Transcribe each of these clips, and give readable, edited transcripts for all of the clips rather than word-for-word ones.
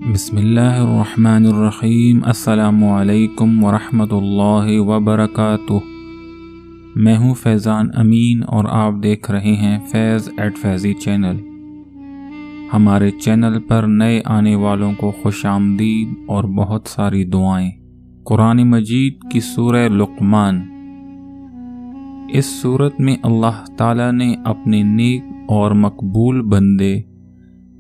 بسم اللہ الرحمن الرحیم۔ السلام علیکم ورحمۃ اللہ وبرکاتہ۔ میں ہوں فیضان امین اور آپ دیکھ رہے ہیں فیض ایٹ فیضی چینل۔ ہمارے چینل پر نئے آنے والوں کو خوش آمدید اور بہت ساری دعائیں۔ قرآن مجید کی سورہ لقمان۔ اس سورت میں اللہ تعالیٰ نے اپنے نیک اور مقبول بندے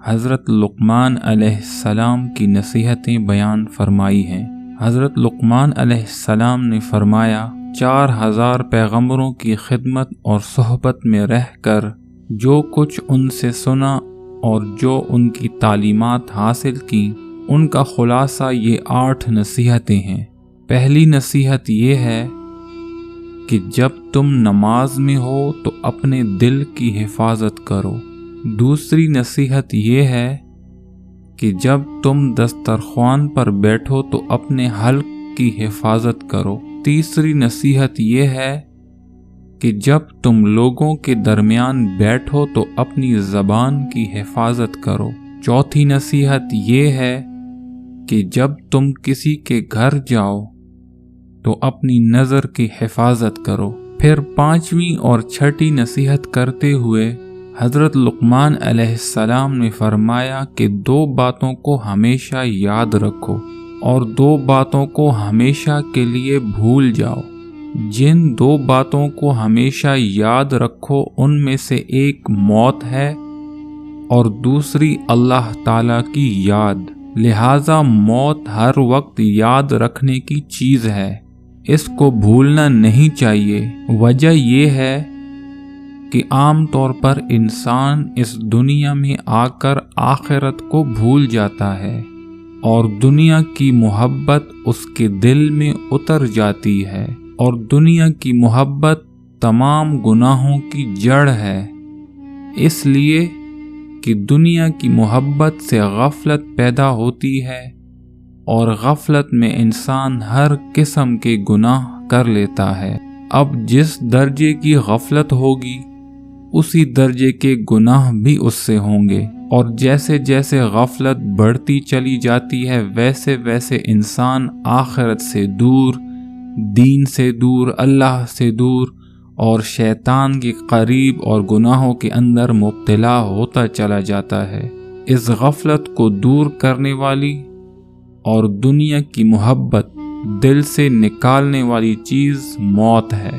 حضرت لقمان علیہ السلام کی نصیحتیں بیان فرمائی ہیں۔ حضرت لقمان علیہ السلام نے فرمایا، 4000 پیغمبروں کی خدمت اور صحبت میں رہ کر جو کچھ ان سے سنا اور جو ان کی تعلیمات حاصل کی، ان کا خلاصہ یہ 8 نصیحتیں ہیں۔ پہلی نصیحت یہ ہے کہ جب تم نماز میں ہو تو اپنے دل کی حفاظت کرو۔ دوسری نصیحت یہ ہے کہ جب تم دسترخوان پر بیٹھو تو اپنے حلق کی حفاظت کرو۔ تیسری نصیحت یہ ہے کہ جب تم لوگوں کے درمیان بیٹھو تو اپنی زبان کی حفاظت کرو۔ چوتھی نصیحت یہ ہے کہ جب تم کسی کے گھر جاؤ تو اپنی نظر کی حفاظت کرو۔ پھر 5ویں اور 6ٹھی نصیحت کرتے ہوئے حضرت لقمان علیہ السلام نے فرمایا کہ 2 باتوں کو ہمیشہ یاد رکھو اور 2 باتوں کو ہمیشہ کے لیے بھول جاؤ۔ جن 2 باتوں کو ہمیشہ یاد رکھو ان میں سے ایک موت ہے اور دوسری اللہ تعالیٰ کی یاد۔ لہٰذا موت ہر وقت یاد رکھنے کی چیز ہے، اس کو بھولنا نہیں چاہیے۔ وجہ یہ ہے کہ عام طور پر انسان اس دنیا میں آ کر آخرت کو بھول جاتا ہے اور دنیا کی محبت اس کے دل میں اتر جاتی ہے، اور دنیا کی محبت تمام گناہوں کی جڑ ہے۔ اس لیے کہ دنیا کی محبت سے غفلت پیدا ہوتی ہے اور غفلت میں انسان ہر قسم کے گناہ کر لیتا ہے۔ اب جس درجے کی غفلت ہوگی اسی درجے کے گناہ بھی اس سے ہوں گے، اور جیسے جیسے غفلت بڑھتی چلی جاتی ہے ویسے ویسے انسان آخرت سے دور، دین سے دور، اللہ سے دور اور شیطان کے قریب اور گناہوں کے اندر مبتلا ہوتا چلا جاتا ہے۔ اس غفلت کو دور کرنے والی اور دنیا کی محبت دل سے نکالنے والی چیز موت ہے۔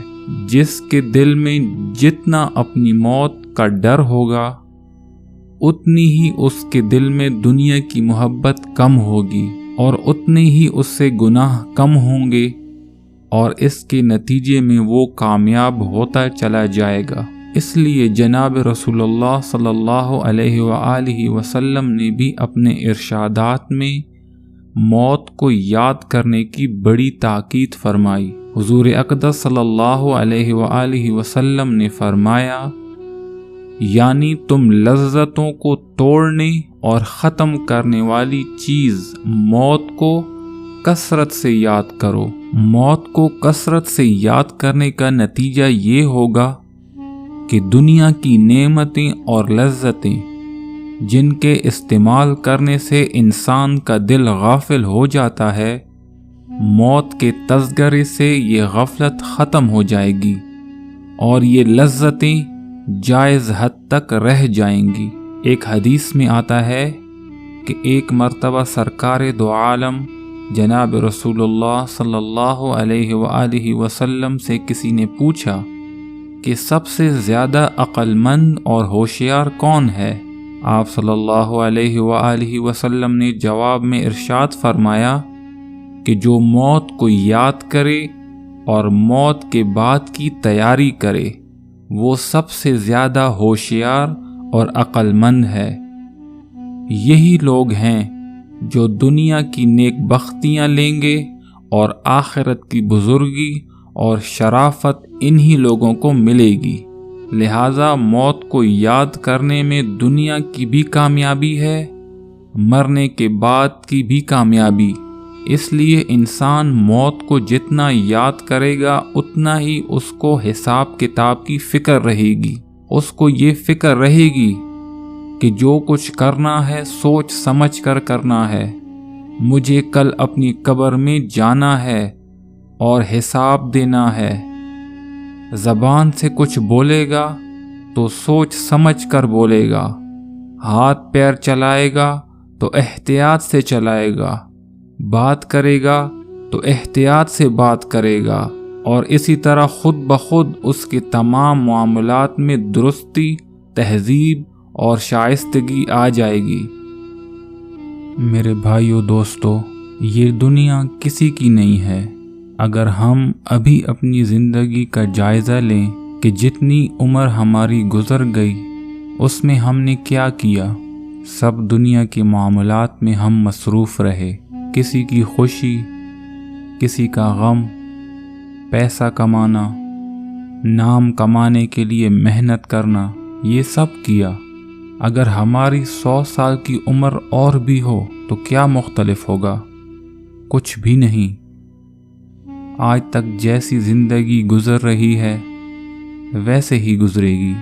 جس کے دل میں جتنا اپنی موت کا ڈر ہوگا اتنی ہی اس کے دل میں دنیا کی محبت کم ہوگی اور اتنے ہی اس سے گناہ کم ہوں گے، اور اس کے نتیجے میں وہ کامیاب ہوتا چلا جائے گا۔ اس لیے جناب رسول اللہ صلی اللہ علیہ وآلہ وسلم نے بھی اپنے ارشادات میں موت کو یاد کرنے کی بڑی تاکید فرمائی۔ حضور اقدس صلی اللہ علیہ وآلہ وسلم نے فرمایا، یعنی تم لذتوں کو توڑنے اور ختم کرنے والی چیز موت کو کثرت سے یاد کرو۔ موت کو کثرت سے یاد کرنے کا نتیجہ یہ ہوگا کہ دنیا کی نعمتیں اور لذتیں جن کے استعمال کرنے سے انسان کا دل غافل ہو جاتا ہے، موت کے تذکرے سے یہ غفلت ختم ہو جائے گی اور یہ لذتیں جائز حد تک رہ جائیں گی۔ ایک حدیث میں آتا ہے کہ ایک مرتبہ سرکار دو عالم جناب رسول اللہ صلی اللہ علیہ وآلہ وسلم سے کسی نے پوچھا کہ سب سے زیادہ عقل مند اور ہوشیار کون ہے؟ آپ صلی اللہ علیہ وآلہ وسلم نے جواب میں ارشاد فرمایا کہ جو موت کو یاد کرے اور موت کے بعد کی تیاری کرے وہ سب سے زیادہ ہوشیار اور عقل مند ہے۔ یہی لوگ ہیں جو دنیا کی نیک بختیاں لیں گے اور آخرت کی بزرگی اور شرافت انہی لوگوں کو ملے گی۔ لہٰذا موت کو یاد کرنے میں دنیا کی بھی کامیابی ہے، مرنے کے بعد کی بھی کامیابی۔ اس لیے انسان موت کو جتنا یاد کرے گا اتنا ہی اس کو حساب کتاب کی فکر رہے گی۔ اس کو یہ فکر رہے گی کہ جو کچھ کرنا ہے سوچ سمجھ کر کرنا ہے۔ مجھے کل اپنی قبر میں جانا ہے اور حساب دینا ہے۔ زبان سے کچھ بولے گا تو سوچ سمجھ کر بولے گا، ہاتھ پیر چلائے گا تو احتیاط سے چلائے گا، بات کرے گا تو احتیاط سے بات کرے گا، اور اسی طرح خود بخود اس کے تمام معاملات میں درستی، تہذیب اور شائستگی آ جائے گی۔ میرے بھائیو دوستو، یہ دنیا کسی کی نہیں ہے۔ اگر ہم ابھی اپنی زندگی کا جائزہ لیں کہ جتنی عمر ہماری گزر گئی اس میں ہم نے کیا کیا، سب دنیا کے معاملات میں ہم مصروف رہے۔ کسی کی خوشی، کسی کا غم، پیسہ کمانا، نام کمانے کے لیے محنت کرنا، یہ سب کیا۔ اگر ہماری 100 سال کی عمر اور بھی ہو تو کیا مختلف ہوگا؟ کچھ بھی نہیں۔ آج تک جیسی زندگی گزر رہی ہے ویسے ہی گزرے گی۔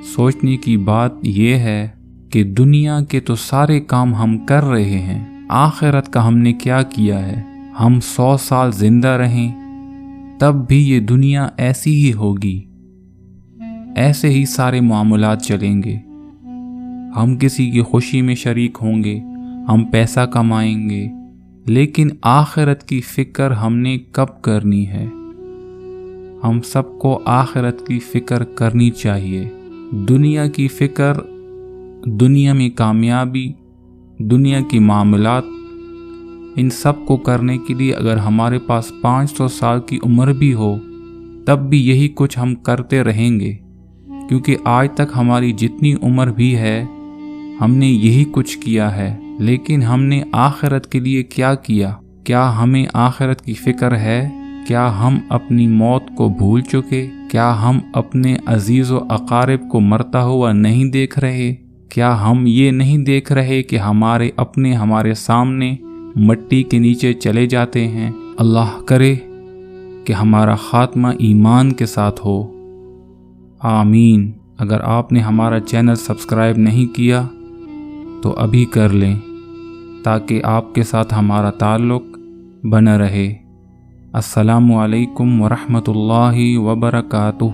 سوچنے کی بات یہ ہے کہ دنیا کے تو سارے کام ہم کر رہے ہیں، آخرت کا ہم نے کیا کیا ہے؟ ہم 100 سال زندہ رہیں تب بھی یہ دنیا ایسی ہی ہوگی، ایسے ہی سارے معاملات چلیں گے۔ ہم کسی کی خوشی میں شریک ہوں گے، ہم پیسہ کمائیں گے، لیکن آخرت کی فکر ہم نے کب کرنی ہے؟ ہم سب کو آخرت کی فکر کرنی چاہیے۔ دنیا کی فکر، دنیا میں کامیابی، دنیا کی معاملات، ان سب کو کرنے کے لیے اگر ہمارے پاس 500 سال کی عمر بھی ہو تب بھی یہی کچھ ہم کرتے رہیں گے، کیونکہ آج تک ہماری جتنی عمر بھی ہے ہم نے یہی کچھ کیا ہے۔ لیکن ہم نے آخرت کے لیے کیا کیا؟ کیا ہمیں آخرت کی فکر ہے؟ کیا ہم اپنی موت کو بھول چکے؟ کیا ہم اپنے عزیز و اقارب کو مرتا ہوا نہیں دیکھ رہے؟ کیا ہم یہ نہیں دیکھ رہے کہ ہمارے اپنے ہمارے سامنے مٹی کے نیچے چلے جاتے ہیں؟ اللہ کرے کہ ہمارا خاتمہ ایمان کے ساتھ ہو، آمین۔ اگر آپ نے ہمارا چینل سبسکرائب نہیں کیا تو ابھی کر لیں تاکہ آپ کے ساتھ ہمارا تعلق بنا رہے۔ السلام علیکم ورحمۃ اللہ وبرکاتہ۔